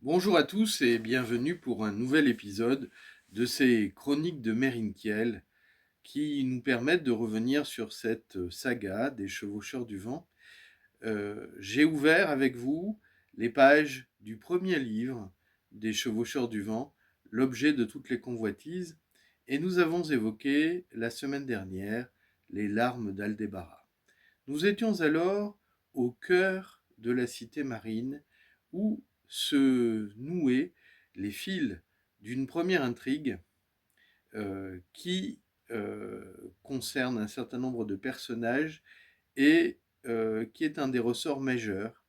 Bonjour à tous et bienvenue pour un nouvel épisode de ces chroniques de Merinkiel qui nous permettent de revenir sur cette saga des Chevaucheurs du Vent. J'ai ouvert avec vous les pages du premier livre des Chevaucheurs du Vent, l'objet de toutes les convoitises, et nous avons évoqué la semaine dernière les larmes d'Aldébaras. Nous étions alors au cœur de la cité marine où se nouaient les fils d'une première intrigue qui concerne un certain nombre de personnages et qui est un des ressorts majeurs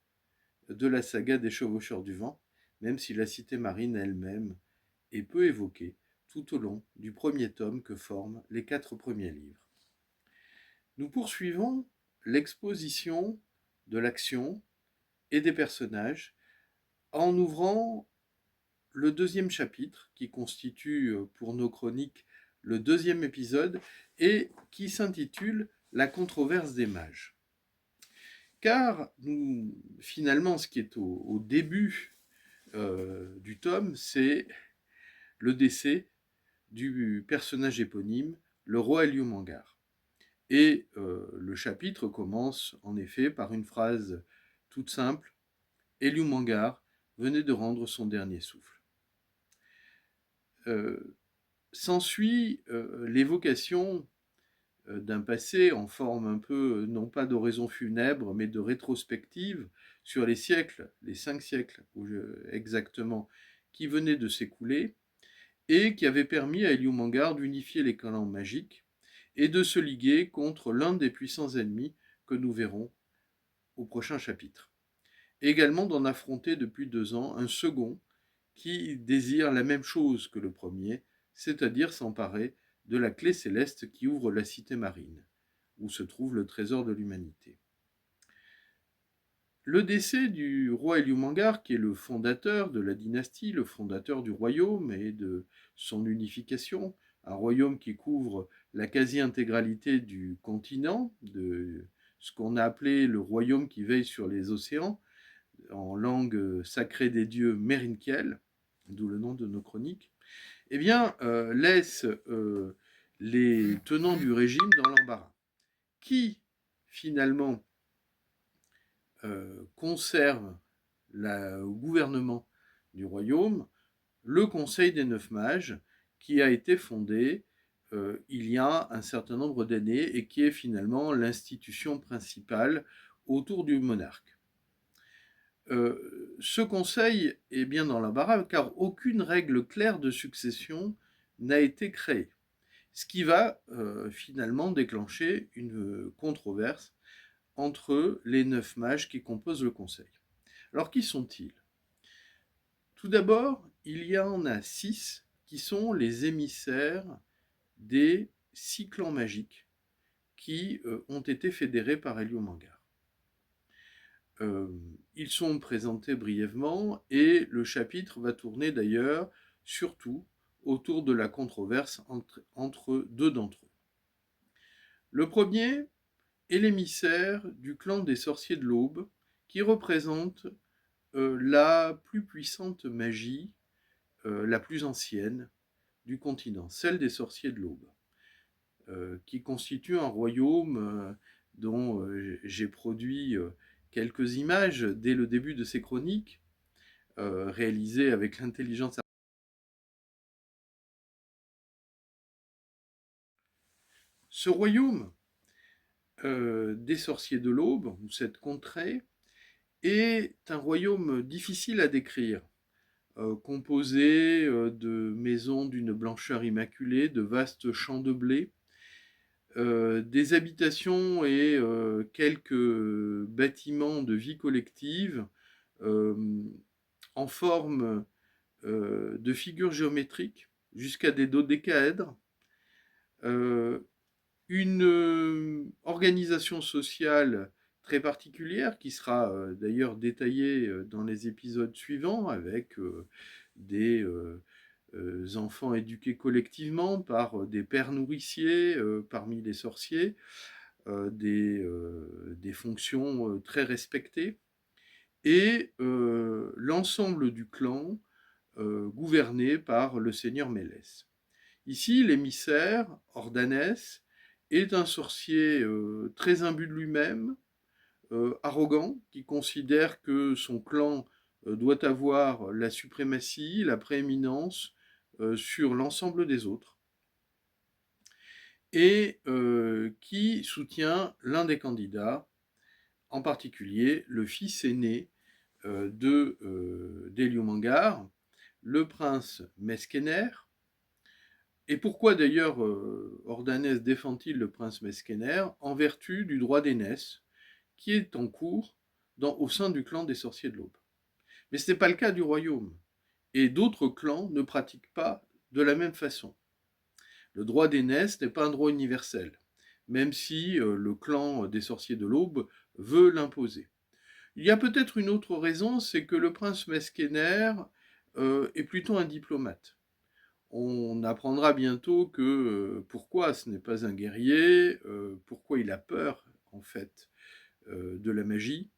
de la saga des Chevaucheurs du Vent, même si la cité marine elle-même est peu évoquée tout au long du premier tome que forment les 4 premiers livres. Nous poursuivons l'exposition de l'action et des personnages en ouvrant le deuxième chapitre qui constitue pour nos chroniques le deuxième épisode et qui s'intitule La controverse des mages. Car finalement, ce qui est au début du tome, c'est le décès du personnage éponyme, le roi Eliumangar. Et le chapitre commence en effet par une phrase toute simple. Eliumangar venait de rendre son dernier souffle. S'ensuit l'évocation d'un passé en forme un peu, non pas d'oraison funèbre, mais de rétrospective sur les siècles, les 5 siècles exactement, qui venaient de s'écouler, et qui avait permis à Eliumangar d'unifier les clans magiques et de se liguer contre l'un des puissants ennemis que nous verrons au prochain chapitre. Et également d'en affronter depuis 2 ans un second qui désire la même chose que le premier, c'est-à-dire s'emparer de la clé céleste qui ouvre la cité marine, où se trouve le trésor de l'humanité. Le décès du roi Eliumangar, qui est le fondateur de la dynastie, le fondateur du royaume et de son unification, un royaume qui couvre la quasi-intégralité du continent, de ce qu'on a appelé le royaume qui veille sur les océans, en langue sacrée des dieux Merinkiel, d'où le nom de nos chroniques, eh bien, laisse les tenants du régime dans l'embarras. Qui, finalement, conserve au gouvernement du royaume le Conseil des 9 mages, qui a été fondé il y a un certain nombre d'années et qui est finalement l'institution principale autour du monarque. Ce conseil est bien dans l'embarras car aucune règle claire de succession n'a été créée, ce qui va finalement déclencher une controverse entre les 9 mages qui composent le conseil. Alors qui sont-ils ? Tout d'abord, il y en a 6 qui sont les émissaires des 6 clans magiques qui ont été fédérés par Eliumangar. Ils sont présentés brièvement et le chapitre va tourner d'ailleurs surtout autour de la controverse entre 2 d'entre eux. Le premier est l'émissaire du clan des sorciers de l'Aube qui représente la plus puissante magie, la plus ancienne du continent, celle des sorciers de l'Aube, qui constitue un royaume dont j'ai produit quelques images dès le début de ces chroniques, réalisées avec l'intelligence artificielle. Ce royaume des sorciers de l'Aube, ou cette contrée, est un royaume difficile à décrire, composé de maisons d'une blancheur immaculée, de vastes champs de blé, des habitations et quelques bâtiments de vie collective en forme de figures géométriques jusqu'à des dodécaèdres, une organisation sociale très particulière qui sera d'ailleurs détaillée dans les épisodes suivants avec des enfants éduqués collectivement par des pères nourriciers parmi les sorciers, des fonctions très respectées, et l'ensemble du clan gouverné par le seigneur Mélès. Ici, l'émissaire, Ordanès, est un sorcier très imbu de lui-même, arrogant, qui considère que son clan doit avoir la suprématie, la prééminence sur l'ensemble des autres, et qui soutient l'un des candidats, en particulier le fils aîné d'Eliumangar, le prince Meskener. Et pourquoi d'ailleurs Ordanès défend-il le prince Meskener? En vertu du droit d'aînesse qui est en cours au sein du clan des sorciers de l'Aube. Mais ce n'est pas le cas du royaume, et d'autres clans ne pratiquent pas de la même façon. Le droit d'aînesse n'est pas un droit universel, même si le clan des sorciers de l'Aube veut l'imposer. Il y a peut-être une autre raison, c'est que le prince Meskener est plutôt un diplomate. On apprendra bientôt que pourquoi ce n'est pas un guerrier, pourquoi il a peur en fait de la magie,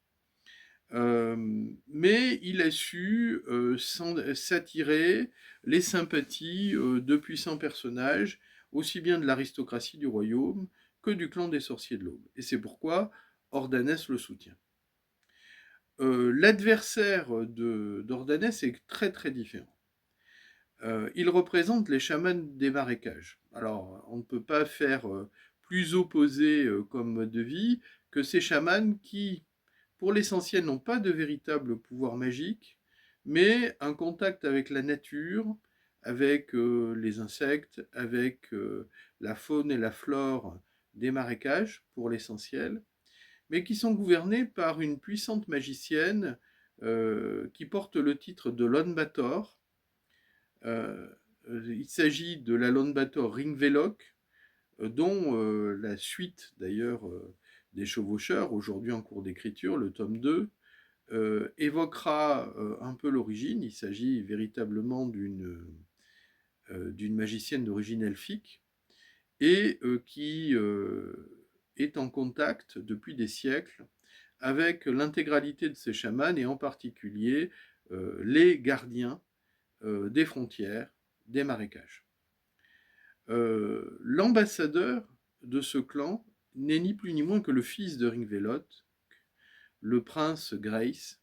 mais il a su s'attirer les sympathies de puissants personnages, aussi bien de l'aristocratie du royaume que du clan des sorciers de l'Aube. Et c'est pourquoi Ordanès le soutient. L'adversaire d'Ordanès est très très différent. Il représente les chamans des marécages. Alors, on ne peut pas faire plus opposé comme mode de vie que ces chamans qui, pour l'essentiel, n'ont pas de véritable pouvoir magique, mais un contact avec la nature, avec les insectes, avec la faune et la flore des marécages, pour l'essentiel, mais qui sont gouvernés par une puissante magicienne qui porte le titre de Lonbator. Euh, il s'agit de la Lonbator Ringvelok, dont la suite d'ailleurs des Chevaucheurs, aujourd'hui en cours d'écriture, le tome 2, évoquera un peu l'origine. Il s'agit véritablement d'une magicienne d'origine elfique et qui est en contact depuis des siècles avec l'intégralité de ces chamans et en particulier les gardiens des frontières, des marécages. L'ambassadeur de ce clan n'est ni plus ni moins que le fils de Ringvelot, le prince Grace,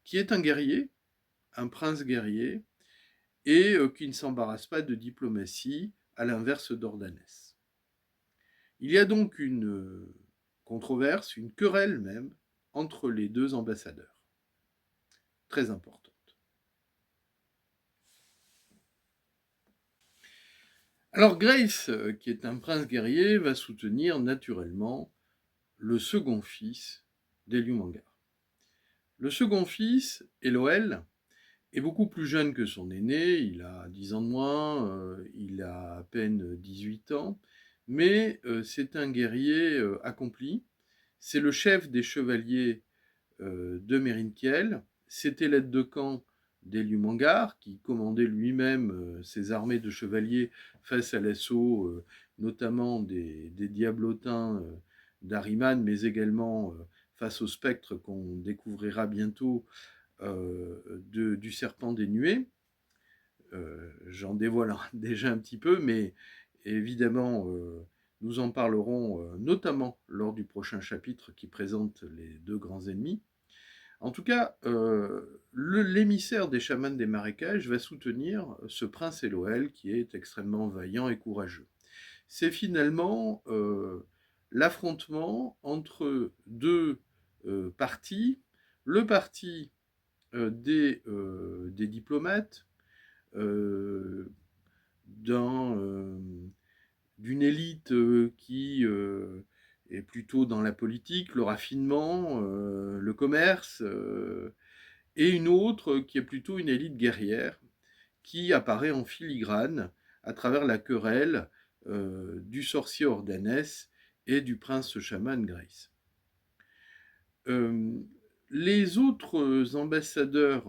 qui est un guerrier, un prince guerrier, et qui ne s'embarrasse pas de diplomatie, à l'inverse d'Ordanès. Il y a donc une controverse, une querelle même, entre les deux ambassadeurs. Très importante. Alors Grace, qui est un prince guerrier, va soutenir naturellement le second fils d'Eliumangar. Le second fils, Eloël, est beaucoup plus jeune que son aîné, il a 10 ans de moins, il a à peine 18 ans, mais c'est un guerrier accompli, c'est le chef des chevaliers de Merinkiel, c'était l'aide de camp d'Eliumangar, qui commandait lui-même ses armées de chevaliers face à l'assaut notamment des diablotins d'Ahriman, mais également face au spectre qu'on découvrira bientôt du serpent des nuées. J'en dévoile déjà un petit peu, mais évidemment, nous en parlerons notamment lors du prochain chapitre qui présente les deux grands ennemis. En tout cas, l'émissaire des chamans des marécages va soutenir ce prince Eloël qui est extrêmement vaillant et courageux. C'est finalement l'affrontement entre deux partis, le parti des diplomates, d'une élite qui est plutôt dans la politique, le raffinement, le commerce, et une autre qui est plutôt une élite guerrière, qui apparaît en filigrane à travers la querelle du sorcier Ordanès et du prince chaman Grace. Les autres ambassadeurs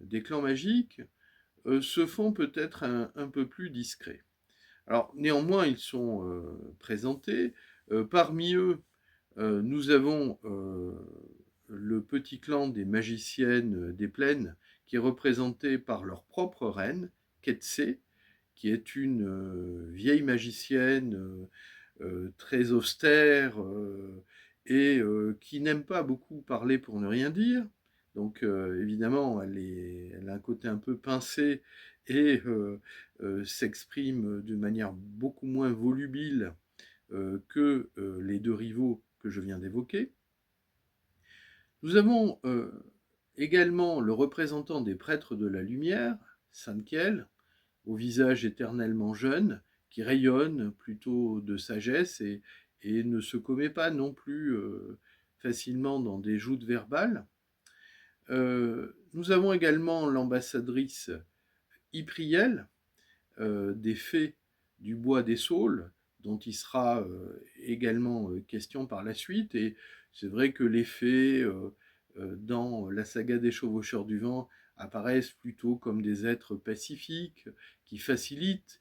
des clans magiques se font peut-être un peu plus discrets. Alors néanmoins, ils sont présentés. Parmi eux, nous avons le petit clan des magiciennes des plaines, qui est représenté par leur propre reine, Ketsé, qui est une vieille magicienne très austère et qui n'aime pas beaucoup parler pour ne rien dire. Donc évidemment, elle a un côté un peu pincé et s'exprime de manière beaucoup moins volubile que les deux rivaux que je viens d'évoquer. Nous avons également le représentant des prêtres de la lumière, Sankiel, au visage éternellement jeune, qui rayonne plutôt de sagesse et ne se commet pas non plus facilement dans des joutes verbales. Nous avons également l'ambassadrice Ypriel, des fées du bois des saules, dont il sera également question par la suite. Et c'est vrai que les fées, dans la saga des Chevaucheurs du Vent, apparaissent plutôt comme des êtres pacifiques qui facilitent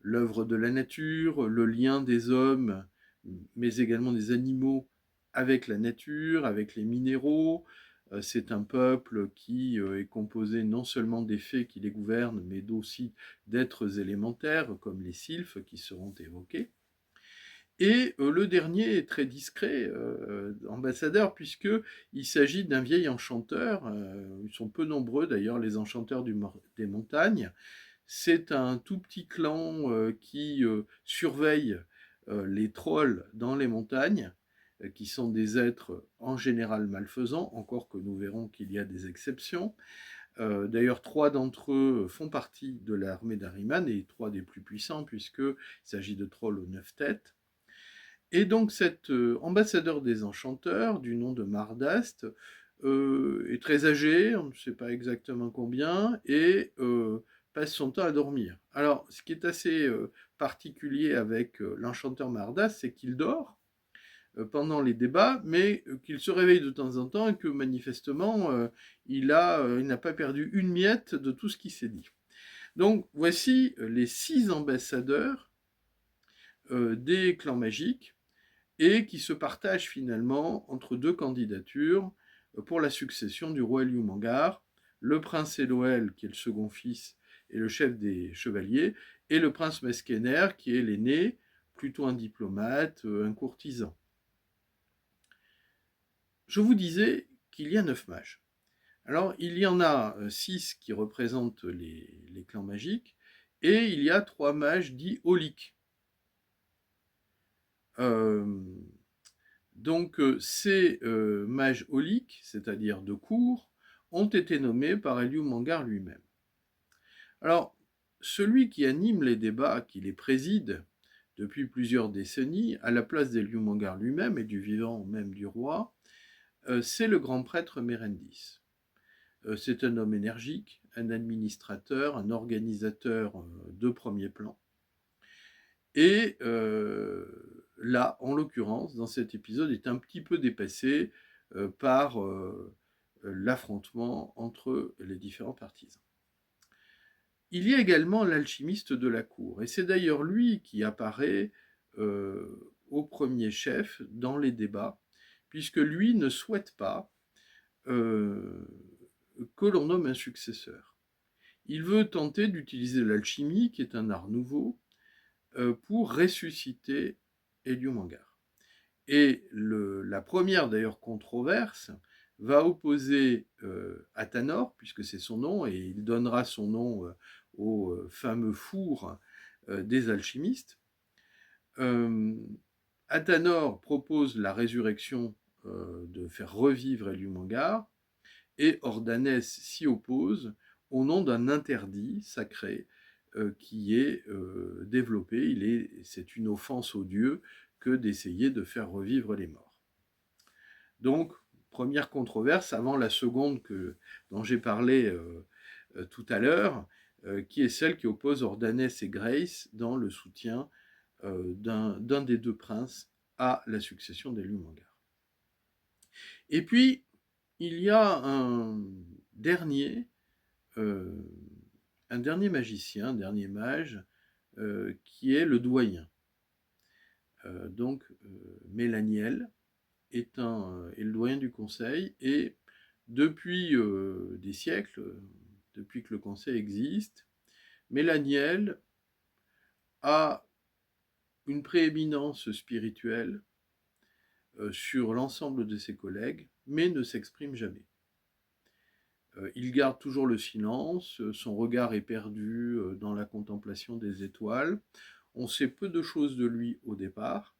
l'œuvre de la nature, le lien des hommes, mais également des animaux avec la nature, avec les minéraux. C'est un peuple qui est composé non seulement des fées qui les gouvernent, mais aussi d'êtres élémentaires comme les sylphes qui seront évoqués. Et le dernier est très discret, ambassadeur, puisqu'il s'agit d'un vieil enchanteur. Ils sont peu nombreux d'ailleurs, les enchanteurs des montagnes. C'est un tout petit clan qui surveille les trolls dans les montagnes, qui sont des êtres en général malfaisants, encore que nous verrons qu'il y a des exceptions. D'ailleurs, 3 d'entre eux font partie de l'armée d'Ahriman, et 3 des plus puissants, puisqu'il s'agit de trolls aux 9 têtes. Et donc cet ambassadeur des enchanteurs, du nom de Mardast, est très âgé, on ne sait pas exactement combien, et passe son temps à dormir. Alors, ce qui est assez particulier avec l'enchanteur Mardast, c'est qu'il dort pendant les débats, mais qu'il se réveille de temps en temps et que manifestement, il n'a pas perdu une miette de tout ce qui s'est dit. Donc, voici les 6 ambassadeurs des clans magiques, et qui se partagent finalement entre 2 candidatures pour la succession du roi Liumangar, le prince Eloël, qui est le second fils et le chef des chevaliers, et le prince Meskener, qui est l'aîné, plutôt un diplomate, un courtisan. Je vous disais qu'il y a 9 mages. Alors, il y en a 6 qui représentent les clans magiques, et il y a 3 mages dits holiques. Donc ces mages holiques, c'est-à-dire de cour, ont été nommés par Liumangar lui-même. Alors, celui qui anime les débats, qui les préside depuis plusieurs décennies, à la place d'Eliumangar lui-même et du vivant même du roi, c'est le grand prêtre Mérendis. C'est un homme énergique, un administrateur, un organisateur de premier plan. Et là, en l'occurrence, dans cet épisode, est un petit peu dépassé par l'affrontement entre les différents partisans. Il y a également l'alchimiste de la cour, et c'est d'ailleurs lui qui apparaît au premier chef dans les débats, puisque lui ne souhaite pas que l'on nomme un successeur. Il veut tenter d'utiliser l'alchimie, qui est un art nouveau, pour ressusciter Eliumangar. Et la première d'ailleurs controverse va opposer Athanor, puisque c'est son nom, et il donnera son nom au fameux four des alchimistes. Athanor propose la résurrection, de faire revivre Eliumangar, et Hordanès s'y oppose au nom d'un interdit sacré qui est développé. C'est une offense aux dieux que d'essayer de faire revivre les morts. Donc, première controverse avant la seconde dont j'ai parlé tout à l'heure, qui est celle qui oppose Hordanès et Grace dans le soutien d'un des 2 princes à la succession d'Eliumangar. Et puis, il y a un dernier magicien, un dernier mage, qui est le doyen. Mélaniel est le doyen du conseil, et depuis des siècles, depuis que le conseil existe, Mélaniel a une prééminence spirituelle sur l'ensemble de ses collègues, mais ne s'exprime jamais. Il garde toujours le silence, son regard est perdu dans la contemplation des étoiles. On sait peu de choses de lui au départ.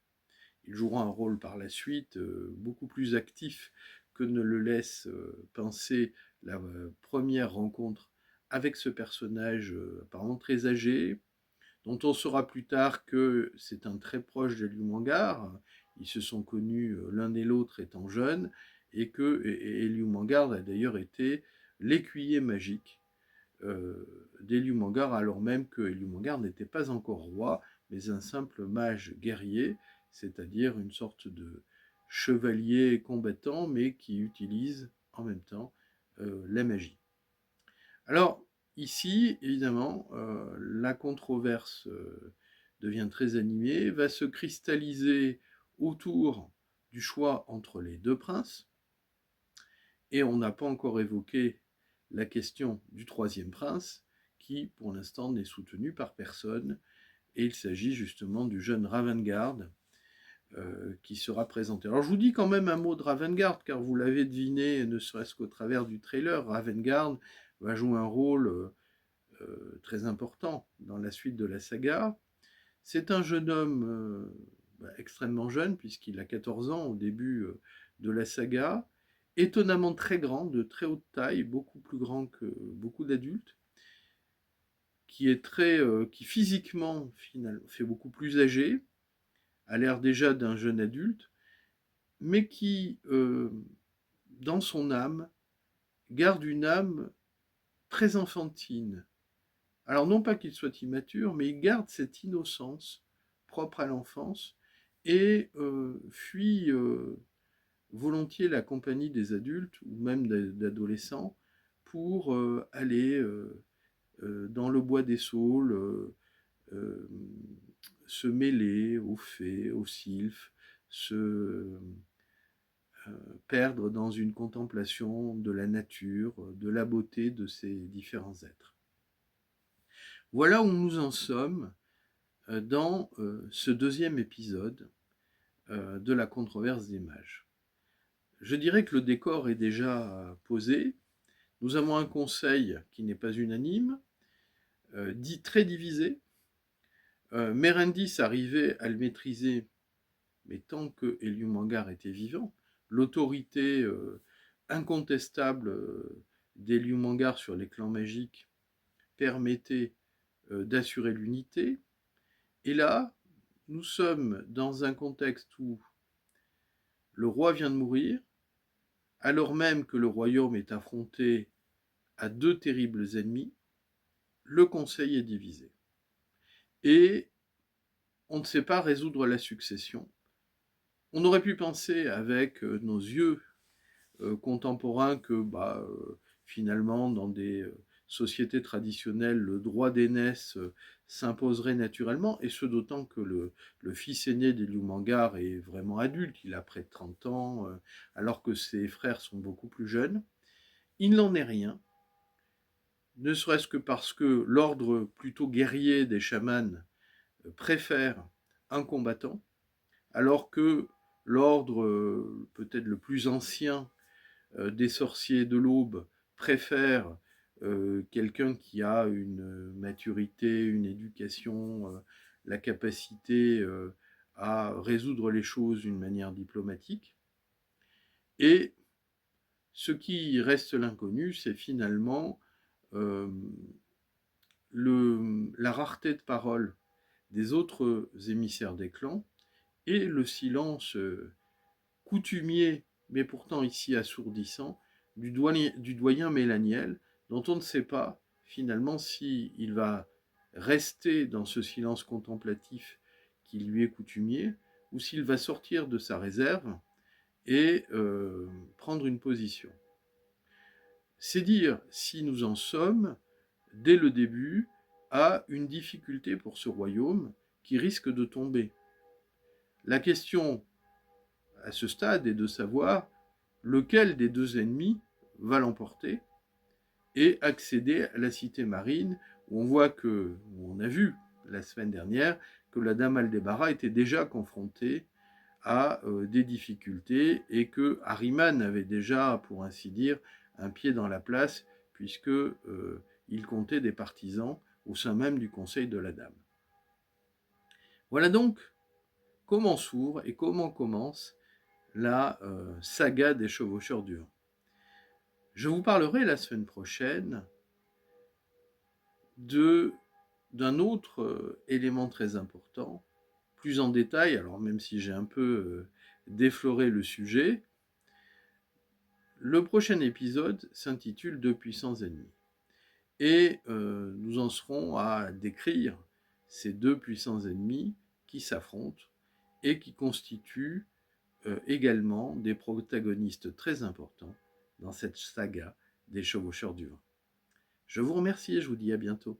Il jouera un rôle par la suite beaucoup plus actif que ne le laisse penser la première rencontre avec ce personnage apparemment très âgé, dont on saura plus tard que c'est un très proche d'Eliumangar. Ils se sont connus l'un et l'autre étant jeunes, et que Eliumangar a d'ailleurs été l'écuyer magique d'Eliumangar, alors même que Eliumangar n'était pas encore roi, mais un simple mage guerrier, c'est-à-dire une sorte de chevalier combattant, mais qui utilise en même temps la magie. Alors, ici, évidemment, la controverse devient très animée, va se cristalliser autour du choix entre les deux princes, et on n'a pas encore évoqué la question du troisième prince, qui pour l'instant n'est soutenu par personne, et il s'agit justement du jeune Ravengard qui sera présenté. Alors je vous dis quand même un mot de Ravengard, car vous l'avez deviné, ne serait-ce qu'au travers du trailer, Ravengard va jouer un rôle très important dans la suite de la saga. C'est un jeune homme extrêmement jeune, puisqu'il a 14 ans au début de la saga, étonnamment très grand, de très haute taille, beaucoup plus grand que beaucoup d'adultes, qui physiquement fait beaucoup plus âgé, a l'air déjà d'un jeune adulte, mais qui, dans son âme, garde une âme très enfantine. Alors non pas qu'il soit immature, mais il garde cette innocence propre à l'enfance, et fuit volontiers la compagnie des adultes ou même d'adolescents pour aller dans le bois des saules, se mêler aux fées, aux sylphes, se perdre dans une contemplation de la nature, de la beauté de ces différents êtres. Voilà où nous en sommes dans ce deuxième épisode de la controverse des mages. Je dirais que le décor est déjà posé. Nous avons un conseil qui n'est pas unanime, dit très divisé. Mérendis arrivait à le maîtriser, mais tant que Eliumangar était vivant, l'autorité incontestable d'Eliumangar sur les clans magiques permettait d'assurer l'unité. Et là, nous sommes dans un contexte où le roi vient de mourir, alors même que le royaume est affronté à deux terribles ennemis, le conseil est divisé. Et on ne sait pas résoudre la succession. On aurait pu penser avec nos yeux contemporains que finalement dans des sociétés traditionnelles le droit d'aînesse s'imposerait naturellement, et ce d'autant que le fils aîné d'Eliumangar est vraiment adulte, il a près de 30 ans, alors que ses frères sont beaucoup plus jeunes. Il n'en est rien, ne serait-ce que parce que l'ordre plutôt guerrier des chamans préfère un combattant, alors que l'ordre peut-être le plus ancien des sorciers de l'aube préfère quelqu'un qui a une maturité, une éducation, la capacité à résoudre les choses d'une manière diplomatique. Et ce qui reste l'inconnu, c'est finalement la rareté de parole des autres émissaires des clans, et le silence coutumier, mais pourtant ici assourdissant, du doyen Mélaniel, dont on ne sait pas finalement s'il va rester dans ce silence contemplatif qui lui est coutumier, ou s'il va sortir de sa réserve et prendre une position. C'est dire si nous en sommes, dès le début, à une difficulté pour ce royaume qui risque de tomber. La question à ce stade est de savoir lequel des deux ennemis va l'emporter et accéder à la cité marine, où on a vu la semaine dernière que la dame Aldébarra était déjà confrontée à des difficultés et que Ahriman avait déjà, pour ainsi dire, un pied dans la place, puisque il comptait des partisans au sein même du conseil de la dame. Voilà donc comment s'ouvre et comment commence la saga des chevaucheurs du vent. Je vous parlerai la semaine prochaine d'un autre élément très important, plus en détail, alors même si j'ai un peu défloré le sujet. Le prochain épisode s'intitule Deux puissants ennemis. Et nous en serons à décrire ces deux puissants ennemis qui s'affrontent et qui constituent également des protagonistes très importants dans cette saga des chevaucheurs du vent. Je vous remercie et je vous dis à bientôt.